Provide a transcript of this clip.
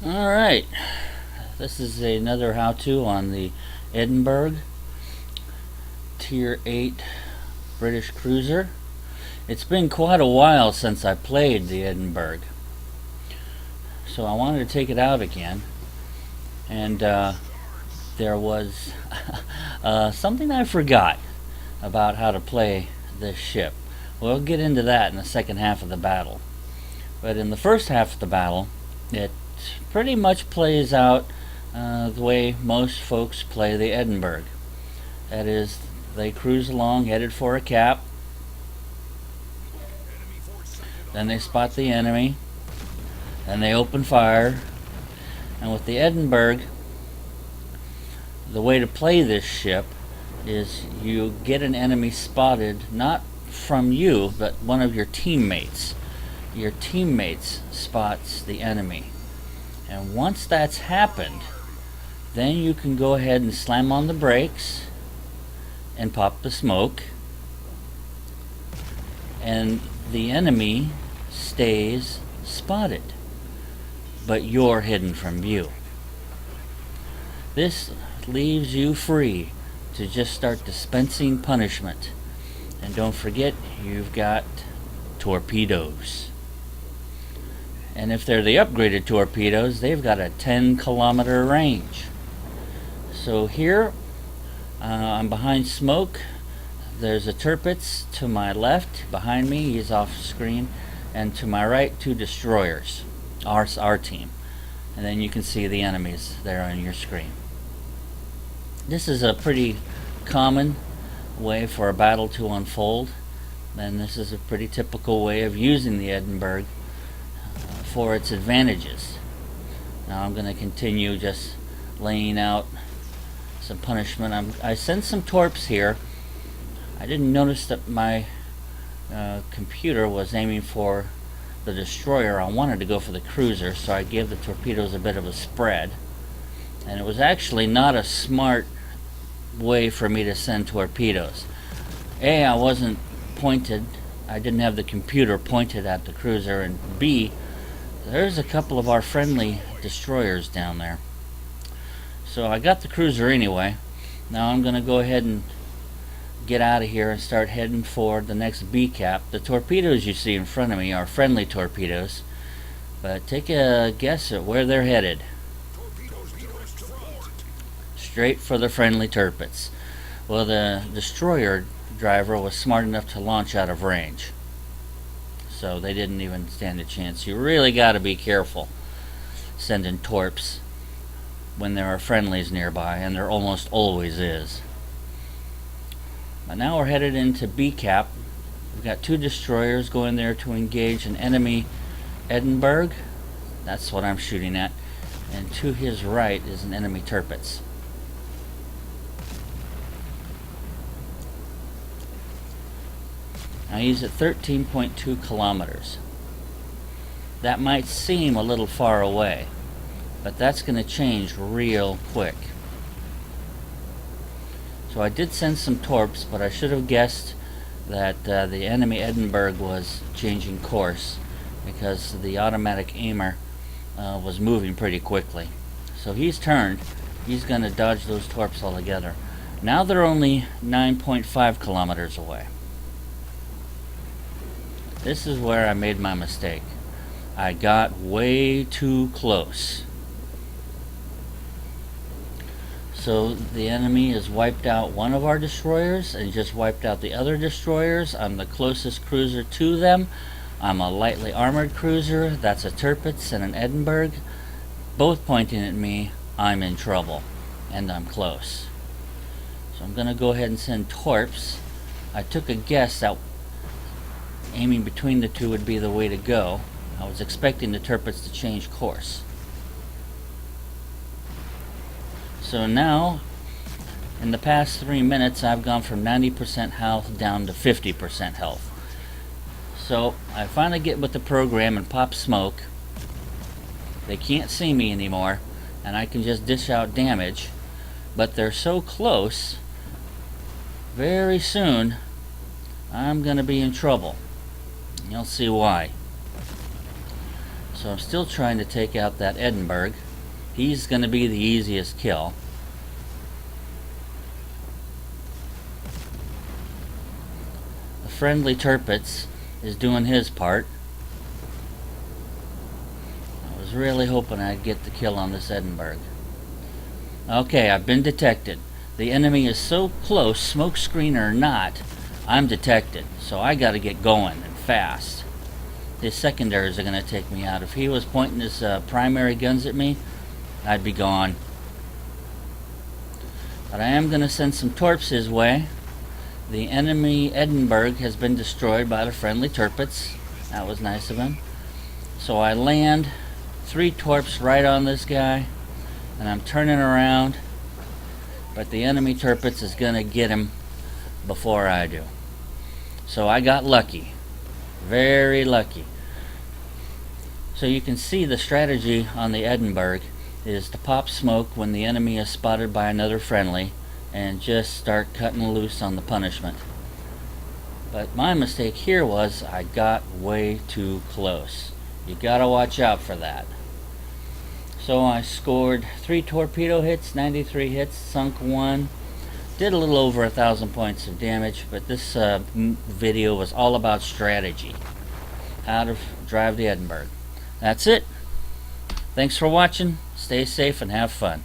Alright, this is another how-to on the Edinburgh Tier 8 British cruiser. It's been quite a while since I played the Edinburgh, so I wanted to take it out again, and there was something I forgot about how to play this ship. We'll get into that in the second half of the battle, but in the first half of the battle it pretty much plays out the way most folks play the Edinburgh. That is, they cruise along headed for a cap, then they spot the enemy, then they open fire. And with the Edinburgh, the way to play this ship is you get an enemy spotted not from you but one of your teammates. Your teammates spots the enemy. And once that's happened, then you can go ahead and slam on the brakes and pop the smoke, and the enemy stays spotted, but you're hidden from view. This leaves you free to just start dispensing punishment. And don't forget, you've got torpedoes. And if they're the upgraded torpedoes, they've got a 10-kilometer range. So here, I'm behind smoke. There's a Tirpitz to my left, behind me, he's off screen, and to my right, two destroyers, our team. And then you can see the enemies there on your screen. This is a pretty common way for a battle to unfold, and this is a pretty typical way of using the Edinburgh for its advantages. Now I'm going to continue just laying out some punishment. I sent some torps here. I didn't notice that my computer was aiming for the destroyer. I wanted to go for the cruiser, so I gave the torpedoes a bit of a spread. And it was actually not a smart way for me to send torpedoes. A, I wasn't pointed. I didn't have the computer pointed at the cruiser, and B, there's a couple of our friendly destroyers down there. So I got the cruiser anyway. Now I'm going to go ahead and get out of here and start heading for the next B cap. The torpedoes you see in front of me are friendly torpedoes, but take a guess at where they're headed. Straight for the friendly Tirpitz. Well, the destroyer driver was smart enough to launch out of range, so they didn't even stand a chance. You really got to be careful sending torps when there are friendlies nearby, and there almost always is. But now we're headed into B cap. We've got two destroyers going there to engage an enemy Edinburgh. That's what I'm shooting at. And to his right is an enemy Tirpitz. Now he's at 13.2 kilometers. That might seem a little far away, but that's going to change real quick. So I did send some torps, but I should have guessed that the enemy Edinburgh was changing course, because the automatic aimer was moving pretty quickly. So he's turned. He's going to dodge those torps altogether. Now they're only 9.5 kilometers away. This is where I made my mistake. I got way too close. So the enemy has wiped out one of our destroyers and just wiped out the other destroyers. I'm the closest cruiser to them. I'm a lightly armored cruiser. That's a Tirpitz and an Edinburgh. Both pointing at me. I'm in trouble. And I'm close. So I'm going to go ahead and send torps. I took a guess that aiming between the two would be the way to go. I was expecting the Tirpitz to change course. So now, in the past 3 minutes, I've gone from 90% health down to 50% health. So I finally get with the program and pop smoke. They can't see me anymore, and I can just dish out damage. But they're so close, very soon I'm going to be in trouble. You'll see why. So I'm still trying to take out that Edinburgh. He's going to be the easiest kill. The friendly Tirpitz is doing his part. I was really hoping I'd get the kill on this Edinburgh. Okay, I've been detected. The enemy is so close, smoke screen or not, I'm detected. So I gotta get going and fast. His secondaries are gonna take me out. If he was pointing his primary guns at me, I'd be gone. But I am gonna send some torps his way. The enemy Edinburgh has been destroyed by the friendly Tirpitz. That was nice of him. So I land 3 torps right on this guy, and I'm turning around, but the enemy Tirpitz is gonna get him before I do. So I got lucky, very lucky. So you can see the strategy on the Edinburgh is to pop smoke when the enemy is spotted by another friendly and just start cutting loose on the punishment. But my mistake here was I got way too close. You gotta watch out for that. So I scored 3 torpedo hits, 93 hits, sunk 1, did a little over 1,000 points of damage, but this video was all about strategy, how to drive the Edinburgh. That's it. Thanks for watching. Stay safe and have fun.